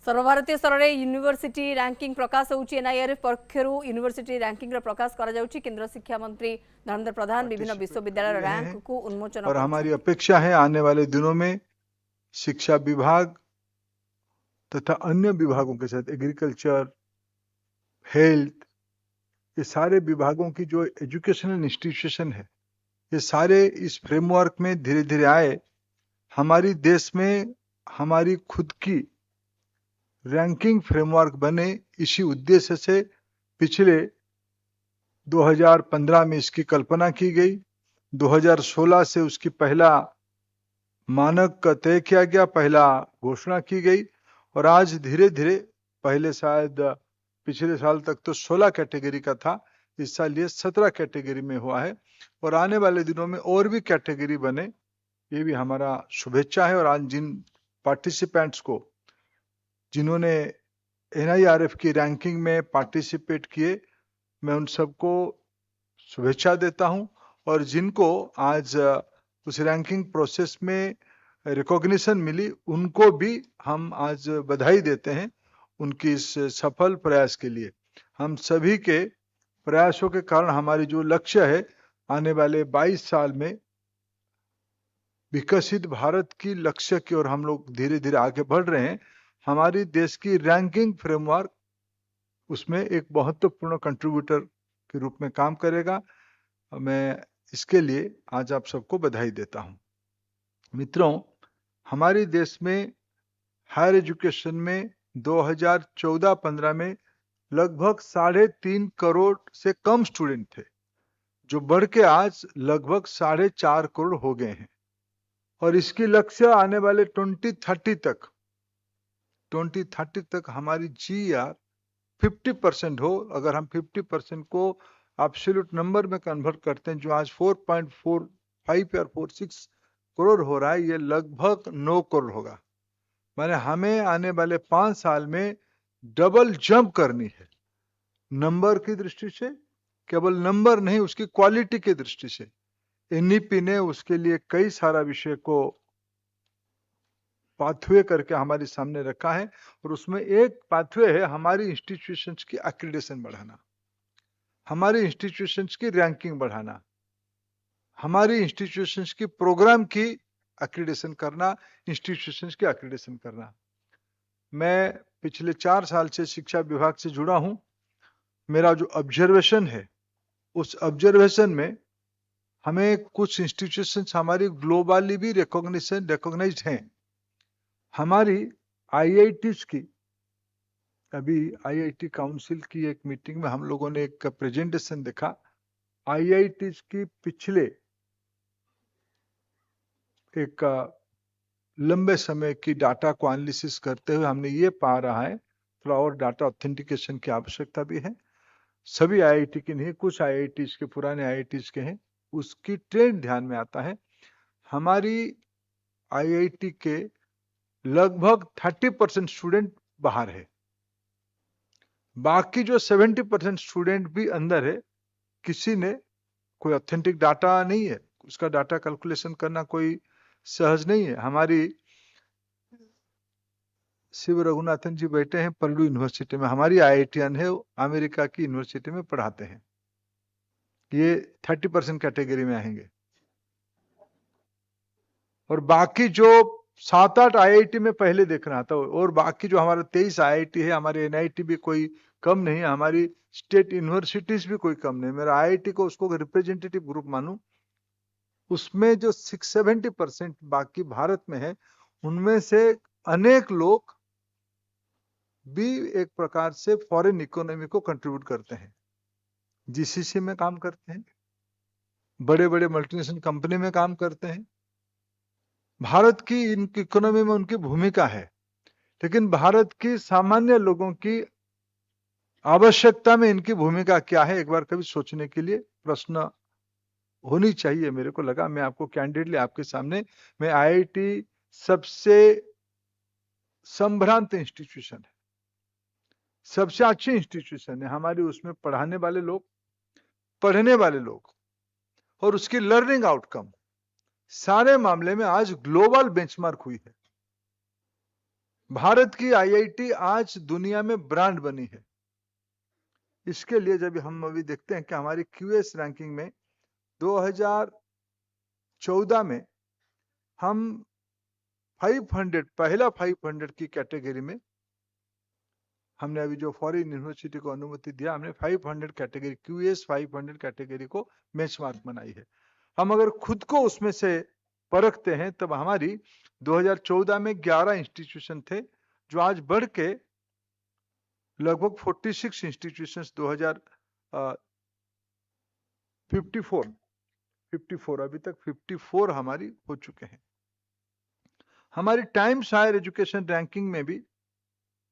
सर्वभारतीय स्तर में university ranking प्रकाश होउछि। NIRF पक्षरु university ranking रो प्रकाश करा जाउछि। केंद्र शिक्षा मंत्री धर्मेंद्र प्रधान विभिन्न विश्वविद्यालय रैंक को उन्मोचन और हमारी अपेक्षा है आने वाले दिनों में शिक्षा विभाग तथा अन्य विभागों के साथ एग्रीकल्चर, हेल्थ, ये सारे विभागों की जो एजुकेशनल इंस्टीट्यूशन है, ये सारे इस फ्रेमवर्क में धीरे धीरे आए। हमारी देश में हमारी खुद की रैंकिंग फ्रेमवर्क बने, इसी उद्देश्य से पिछले 2015 में इसकी कल्पना की गई। 2016 से उसकी पहला मानक तय किया गया, पहला घोषणा की गई और आज धीरे धीरे, पहले शायद पिछले साल तक तो 16 कैटेगरी का था, इस साल ये 17 कैटेगरी में हुआ है और आने वाले दिनों में और भी कैटेगरी बने, ये भी हमारा शुभेच्छा है। और आज जिन पार्टिसिपेंट्स को, जिन्होंने एनआईआरएफ की रैंकिंग में पार्टिसिपेट किए, मैं उन सबको शुभेच्छा देता हूं और जिनको आज उस रैंकिंग प्रोसेस में रिकॉग्निशन मिली, उनको भी हम आज बधाई देते हैं उनकी इस सफल प्रयास के लिए। हम सभी के प्रयासों के कारण हमारी जो लक्ष्य है, आने वाले 22 साल में विकसित भारत की लक्ष्य की ओर हम लोग धीरे धीरे आगे बढ़ रहे हैं। हमारी देश की रैंकिंग फ्रेमवर्क उसमें एक महत्वपूर्ण कंट्रीब्यूटर के रूप में काम करेगा। मैं इसके लिए आज आप सबको बधाई देता हूं। मित्रों, हमारे देश में हायर एजुकेशन में 2014-15 में लगभग 3.5 करोड़ से कम स्टूडेंट थे, जो बढ़ के आज लगभग 4.5 करोड़ हो गए हैं और इसकी लक्ष्य आने वाले 2030 तक हमारी GR 50% हो। अगर हम 50% को एब्सोल्यूट नंबर में कन्वर्ट करते हैं, जो आज 4.45 या 46 करोड़ हो रहा है, ये लगभग 9 करोड़ होगा। माने हमें आने वाले 5 साल में डबल जंप करनी है, नंबर की दृष्टि से, केवल नंबर नहीं, उसकी क्वालिटी की दृष्टि से। एनईपी ने उसके लिए कई सारा विषय को पाथवे करके हमारे सामने रखा है और उसमें एक पाथवे है हमारी इंस्टीट्यूशंस की एक्रेडिटेशन बढ़ाना, हमारी इंस्टीट्यूशंस की रैंकिंग बढ़ाना, हमारी इंस्टीट्यूशंस की प्रोग्राम की एक्रेडिटेशन करना, इंस्टीट्यूशंस की एक्रेडिटेशन करना। मैं पिछले 4 साल से शिक्षा विभाग से जुड़ा हूं। मेरा जो ऑब्जर्वेशन है, उस ऑब्जर्वेशन में हमें कुछ इंस्टीट्यूशंस हमारी ग्लोबली भी रिकॉग्नाइज्ड हैं। हमारी आईआईटीज की, अभी आईआईटी काउंसिल की एक मीटिंग में हम लोगों ने एक प्रेजेंटेशन देखा। आईआईटीज की पिछले एक लंबे समय की डाटा को एनालिसिस करते हुए हमने ये पा रहा है, थोड़ा और डाटा ऑथेंटिकेशन की आवश्यकता भी है। सभी आईआईटी की नहीं, कुछ आईआईटीज के, पुराने आईआईटीज के हैं, उसकी ट्रेंड ध्यान में आता है। हमारी आईआईटी के लगभग 30% स्टूडेंट बाहर है, बाकी जो 70% स्टूडेंट भी अंदर है। किसी ने कोई ऑथेंटिक डाटा नहीं है, उसका डाटा कैलकुलेशन करना कोई सहज नहीं है। हमारी शिव रघुनाथन जी बैठे हैं पर्डू यूनिवर्सिटी में, हमारी आईआईटीएन है, अमेरिका की यूनिवर्सिटी में पढ़ाते हैं, ये 30% कैटेगरी में आएंगे। और बाकी जो 7-8 आईआईटी में पहले देख रहा था, और बाकी जो हमारा 23 आईआईटी है, हमारे एनआईटी भी कोई कम नहीं है, हमारी स्टेट यूनिवर्सिटीज भी कोई कम नहीं। मेरा आईआईटी को उसको रिप्रेजेंटेटिव ग्रुप मानूं, उसमें जो 6-70% बाकी भारत में है, उनमें से अनेक लोग भी एक प्रकार से फॉरेन इकोनॉमी को कंट्रीब्यूट करते हैं। जीसीसी में काम करते हैं, बड़े बड़े मल्टीनेशनल कंपनी में काम करते हैं। भारत की इनकी इकोनॉमी में उनकी भूमिका है, लेकिन भारत की सामान्य लोगों की आवश्यकता में इनकी भूमिका क्या है, एक बार कभी सोचने के लिए प्रश्न होनी चाहिए। मेरे को लगा मैं आपको कैंडिडेटली आपके सामने, मैं आईआईटी सबसे संभ्रांत इंस्टीट्यूशन है, सबसे अच्छी इंस्टीट्यूशन है हमारी। उसमें पढ़ाने वाले लोग, पढ़ने वाले लोग और उसकी लर्निंग आउटकम, सारे मामले में आज ग्लोबल बेंचमार्क हुई है। भारत की आईआईटी आज दुनिया में ब्रांड बनी है। इसके लिए जब हम अभी देखते हैं कि हमारी क्यूएस रैंकिंग में 2014 में हम 500 पहला 500 की कैटेगरी में, हमने अभी जो फॉरेन यूनिवर्सिटी को अनुमति दिया, हमने 500 कैटेगरी, क्यूएस 500 कैटेगरी को बेंचमार्क बनाई है। हम अगर खुद को उसमें से परखते हैं तब हमारी 2014 में 11 इंस्टीट्यूशन थे, जो आज बढ़ के लगभग 46 इंस्टीट्यूशंस 54 अभी तक 54 हमारी हो चुके हैं। हमारी टाइम्स हायर एजुकेशन रैंकिंग में भी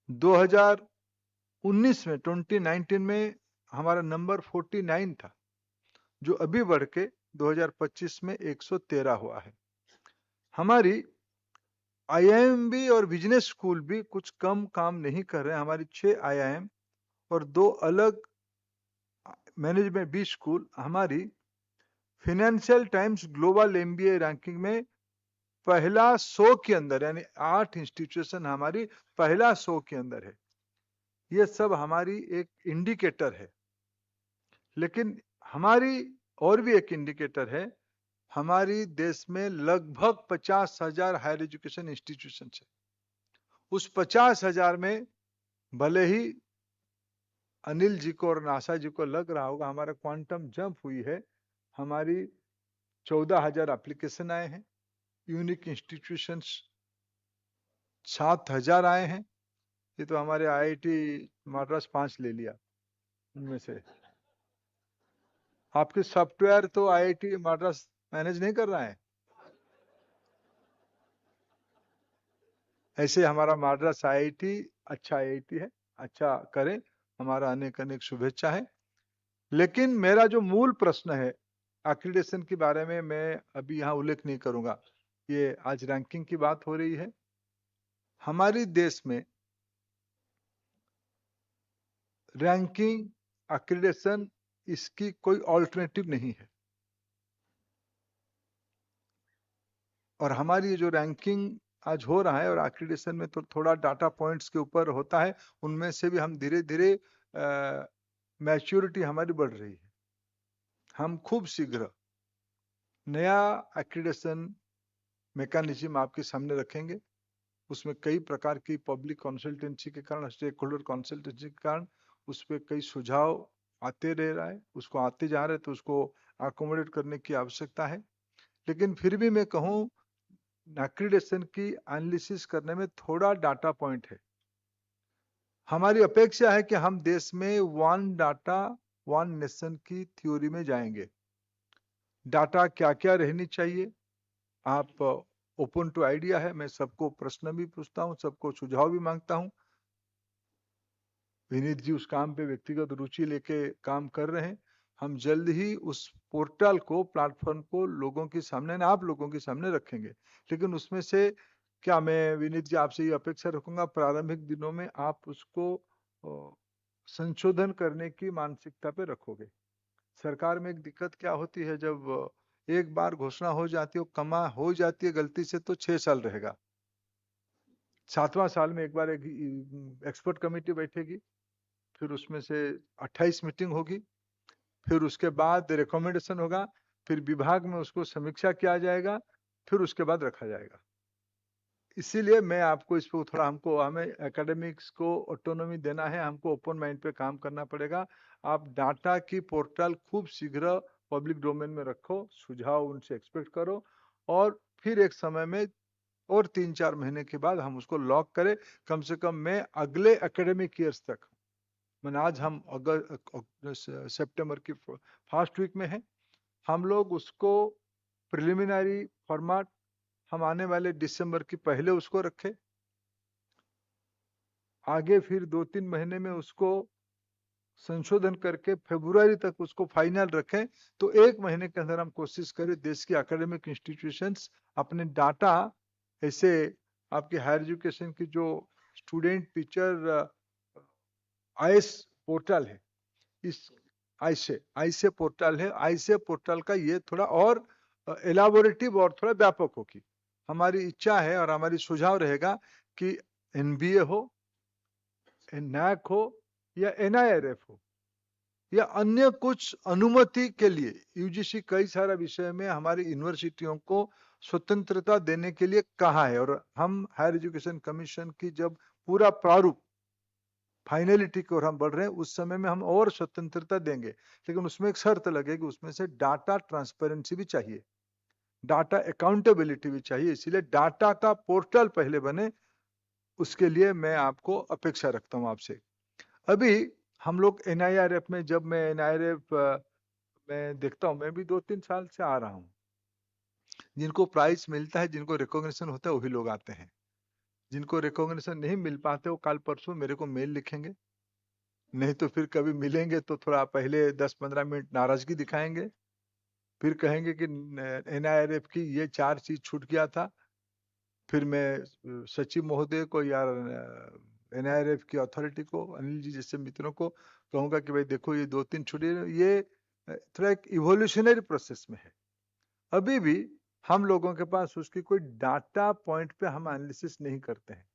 2019 में 2019 में हमारा नंबर 49 था, जो अभी बढ़ के 2025 में 113 हुआ है। हमारी आईआईएम और बिजनेस स्कूल भी कुछ कम काम नहीं कर रहे हैं। हमारी 6 आईआईएम और 2 अलग मैनेजमेंट बी स्कूल हमारी financial times global MBA ranking में पहला 100 के अंदर, यानी 8 इंस्टीट्यूशन हमारी पहला 100 के अंदर है। ये सब हमारी एक इंडिकेटर है। लेकिन हमारी और भी एक इंडिकेटर है, हमारी देश में लगभग 50,000 हायर एजुकेशन इंस्टीट्यूशन है। उस 50,000 में भले ही अनिल जी को और नासा जी को लग रहा होगा हमारा क्वांटम जंप हुई है, हमारी 14,000 एप्लीकेशन आए हैं, यूनिक इंस्टीट्यूशंस 7,000 आए हैं। ये तो हमारे आईआईटी मद्रास 5 ले लिया उनमें से। आपके सॉफ्टवेयर तो आईआईटी मद्रास मैनेज नहीं कर रहा है। ऐसे हमारा मद्रास आईआईटी अच्छा आईआईटी है, अच्छा करें, हमारा अनेक अनेक शुभेच्छा है। लेकिन मेरा जो मूल प्रश्न है एक्रीडेशन के बारे में, मैं अभी यहाँ उल्लेख नहीं करूंगा, ये आज रैंकिंग की बात हो रही है। हमारी देश में रैंकिंग एक्रीडेशन इसकी कोई ऑल्टरनेटिव नहीं है। और हमारी ये जो रैंकिंग आज हो रहा है और एक्रीडेशन में तो थोड़ा डाटा पॉइंट्स के ऊपर होता है, उनमें से भी हम धीरे धीरे मैच्योरिटी हमारी बढ़ रही है। हम खूब शीघ्र नया एक्रीडेशन मैकेनिज्म आपके सामने रखेंगे। उसमें कई प्रकार की पब्लिक कंसल्टेंसी के कारण, स्टेक होल्डर कंसल्टेंसी के कारण उस पर कई सुझाव आते रह रहा है, उसको आते जा रहे, तो उसको अकोमोडेट करने की आवश्यकता है। लेकिन फिर भी मैं कहूँ, एक्रीडेशन की एनालिसिस करने में थोड़ा डाटा पॉइंट है। हमारी अपेक्षा है कि हम देश में वन डाटा वन नेशन की थ्योरी में जाएंगे। डाटा क्या क्या रहनी चाहिए, आप ओपन टू आइडिया है। मैं सबको प्रश्न भी पूछता हूँ, सबको सुझाव भी मांगता हूँ। विनीत जी उस काम पे व्यक्तिगत रुचि लेके काम कर रहे हैं। हम जल्द ही उस पोर्टल को, प्लेटफॉर्म को लोगों के सामने, आप लोगों के सामने रखेंगे। लेकिन उसमें से क्या, मैं विनीत जी आपसे ये अपेक्षा रखूंगा, प्रारंभिक दिनों में आप उसको संशोधन करने की मानसिकता पे रखोगे। सरकार में एक दिक्कत क्या होती है, जब एक बार घोषणा हो जाती है, कमा हो जाती है गलती से, तो 6 साल रहेगा। 7वां साल में एक बार एक एक्सपर्ट कमेटी बैठेगी, फिर उसमें से 28 मीटिंग होगी, फिर उसके बाद रिकमेंडेशन होगा, फिर विभाग में उसको समीक्षा किया जाएगा, फिर उसके बाद रखा जाएगा। इसीलिए मैं आपको इस पर थोड़ा, हमें एकेडमिक्स को ऑटोनॉमी देना है, हमको ओपन माइंड पे काम करना पड़ेगा। आप डाटा की पोर्टल खूब शीघ्र पब्लिक डोमेन में रखो, सुझाव उनसे एक्सपेक्ट करो, और फिर एक समय में और 3-4 महीने के बाद हम उसको लॉक करें। कम से कम मैं अगले एकेडमिक ईयर्स तक, मैंने आज हम सितंबर की फर्स्ट वीक में है, हम लोग उसको प्रिलिमिनरी फॉर्मेट हम आने वाले दिसंबर की पहले उसको रखें, आगे फिर 2-3 महीने में उसको संशोधन करके फरवरी तक उसको फाइनल रखें। तो 1 महीने के अंदर हम कोशिश करें देश की एकेडमिक इंस्टीट्यूशंस अपने डाटा, ऐसे आपके हायर एजुकेशन की जो स्टूडेंट टीचर आईएस पोर्टल है, इस आईसे पोर्टल है, आईसे पोर्टल का ये थोड़ा और एलाबोरेटिव और थोड़ा व्यापक होगी। हमारी इच्छा है और हमारी सुझाव रहेगा कि एनबीए हो, नैक हो या एनआईआरएफ हो या अन्य कुछ अनुमति के लिए यूजीसी कई सारा विषय में हमारी यूनिवर्सिटियों को स्वतंत्रता देने के लिए कहा है। और हम हायर एजुकेशन कमीशन की जब पूरा प्रारूप फाइनलिटी की ओर हम बढ़ रहे हैं, उस समय में हम और स्वतंत्रता देंगे, लेकिन उसमें एक शर्त लगेगी, उसमें से डाटा ट्रांसपेरेंसी भी चाहिए, डाटा अकाउंटेबिलिटी भी चाहिए। इसीलिए डाटा का पोर्टल पहले बने, उसके लिए मैं आपको अपेक्षा रखता हूं आपसे। अभी हम लोग एनआईआरएफ में, जब मैं एनआईआरएफ में देखता हूं, मैं भी 2-3 साल से आ रहा हूं, जिनको प्राइज मिलता है, जिनको रिकॉग्निशन होता है, वही लोग आते हैं। जिनको रिकॉग्निशन नहीं मिल पाते, वो कल परसों मेरे को मेल लिखेंगे, नहीं तो फिर कभी मिलेंगे तो थोड़ा पहले 10-15 मिनट नाराजगी दिखाएंगे, फिर कहेंगे कि एनआईआरएफ की ये 4 चीज छूट गया था। फिर मैं सचिव महोदय को या एनआईआरएफ की अथॉरिटी को, अनिल जी जैसे मित्रों को कहूंगा कि भाई देखो ये 2-3 छुट्टी, ये थोड़ा एक इवोल्यूशनरी प्रोसेस में है। अभी भी हम लोगों के पास उसकी कोई डाटा पॉइंट पे हम एनालिसिस नहीं करते हैं,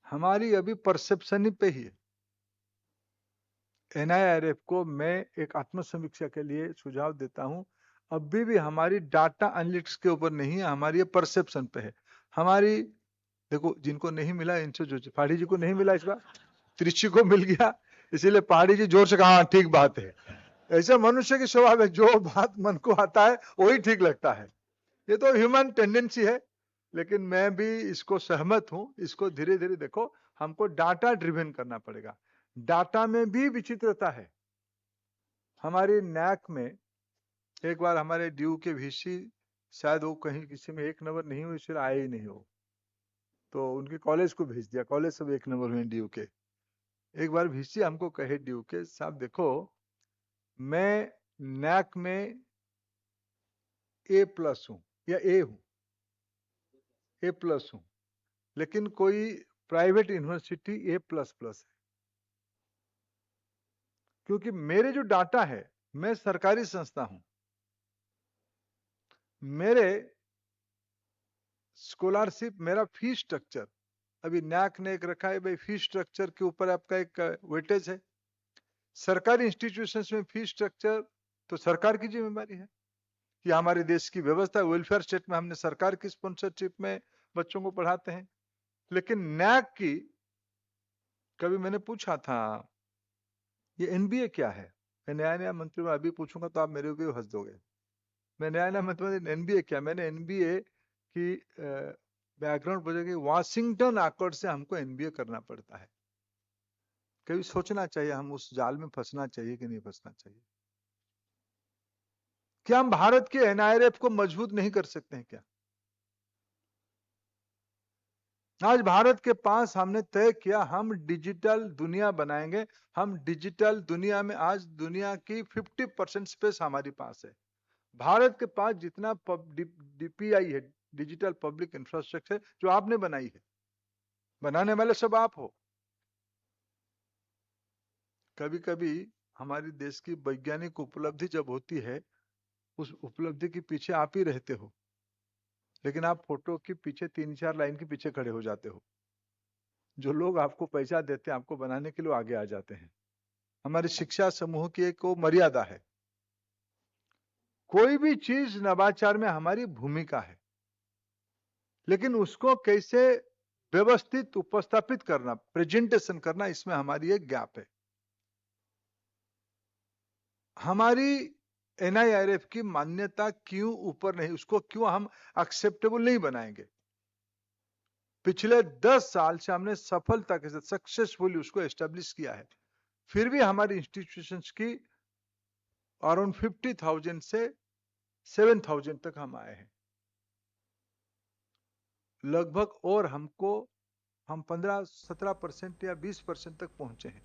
हमारी अभी परसेप्शन ही पे ही है। एनआईआरएफ को मैं एक आत्मसमीक्षा के लिए सुझाव देता हूं, अभी भी हमारी डाटा एनालिटिक्स के ऊपर नहीं है, हमारी ये परसेप्शन पे है। हमारी, देखो जिनको नहीं मिला इनसे, जो पहाड़ी जी को नहीं मिला इस बार, त्रिची को मिल गया, इसीलिए पहाड़ी जी जोर से कहा हाँ ठीक बात है। ऐसे मनुष्य की स्वभाव है, जो बात मन को आता है वही ठीक लगता है, ये तो ह्यूमन टेंडेंसी है। लेकिन मैं भी इसको सहमत हूं, इसको धीरे धीरे देखो, हमको डाटा ड्रिवन करना पड़ेगा। डाटा में भी विचित्रता है। हमारी नैक में एक बार हमारे ड्यू के वीसी, शायद वो कहीं किसी में 1 नंबर नहीं हुई, इसलिए आए ही नहीं हो, तो उनके कॉलेज को भेज दिया, कॉलेज सब 1 नंबर हुए ड्यू के। एक बार वीसी हमको कहे ड्यू के, साहब देखो मैं नैक में A+ हूं या A हूं, A+ हूं, लेकिन कोई प्राइवेट यूनिवर्सिटी A++ है, क्योंकि मेरे जो डाटा है, मैं सरकारी संस्था हूं, मेरे स्कॉलरशिप, मेरा फीस स्ट्रक्चर, अभी नैक ने एक रखा है भाई, फीस स्ट्रक्चर के ऊपर आपका एक वेटेज है। सरकारी इंस्टीट्यूशंस में फीस स्ट्रक्चर तो सरकार की जिम्मेदारी है, कि हमारे देश की व्यवस्था, वेलफेयर स्टेट में हमने सरकार की स्पॉन्सरशिप में बच्चों को पढ़ाते हैं। लेकिन नैक की, कभी मैंने पूछा था ये एनबीए क्या है, मैं नया नया मंत्री में अभी पूछूंगा तो आप मेरे ऊपर हंस दोगे। मैं नया नया मंत्री, एनबीए क्या, मैंने एनबीए की बैकग्राउंड पूछा कि वाशिंगटन अकॉर्ड से हमको एनबीए करना पड़ता है। कभी सोचना चाहिए हम उस जाल में फंसना चाहिए कि नहीं फंसना चाहिए। क्या हम भारत के एनआईआरएफ को मजबूत नहीं कर सकते हैं क्या? आज भारत के पास हमने तय किया, हम डिजिटल दुनिया बनाएंगे। हम डिजिटल दुनिया में, आज दुनिया की 50% स्पेस हमारे पास है। भारत के पास जितना डीपीआई है, डिजिटल पब्लिक इंफ्रास्ट्रक्चर, जो आपने बनाई है, बनाने वाले सब आप हो। कभी कभी हमारी देश की वैज्ञानिक उपलब्धि जब होती है, उस उपलब्धि के पीछे आप ही रहते हो, लेकिन आप फोटो के पीछे 3-4 लाइन के पीछे खड़े हो जाते हो। जो लोग आपको पैसा देते हैं आपको बनाने के लिए, आगे आ जाते हैं। हमारी शिक्षा समूह की एक वो मर्यादा है, कोई भी चीज नवाचार में हमारी भूमिका है, लेकिन उसको कैसे व्यवस्थित उपस्थापित करना, प्रेजेंटेशन करना, इसमें हमारी एक गैप है। हमारी एनआईआरएफ की मान्यता क्यों ऊपर नहीं, उसको क्यों हम एक्सेप्टेबल नहीं बनाएंगे? पिछले 10 साल से हमने सफलता के साथ सक्सेसफुली उसको एस्टेब्लिश किया है, फिर भी हमारी इंस्टीट्यूशंस की अराउंड 50,000 से 7,000 तक हम आए हैं लगभग, और हमको हम 15-17% या 20% तक पहुंचे हैं।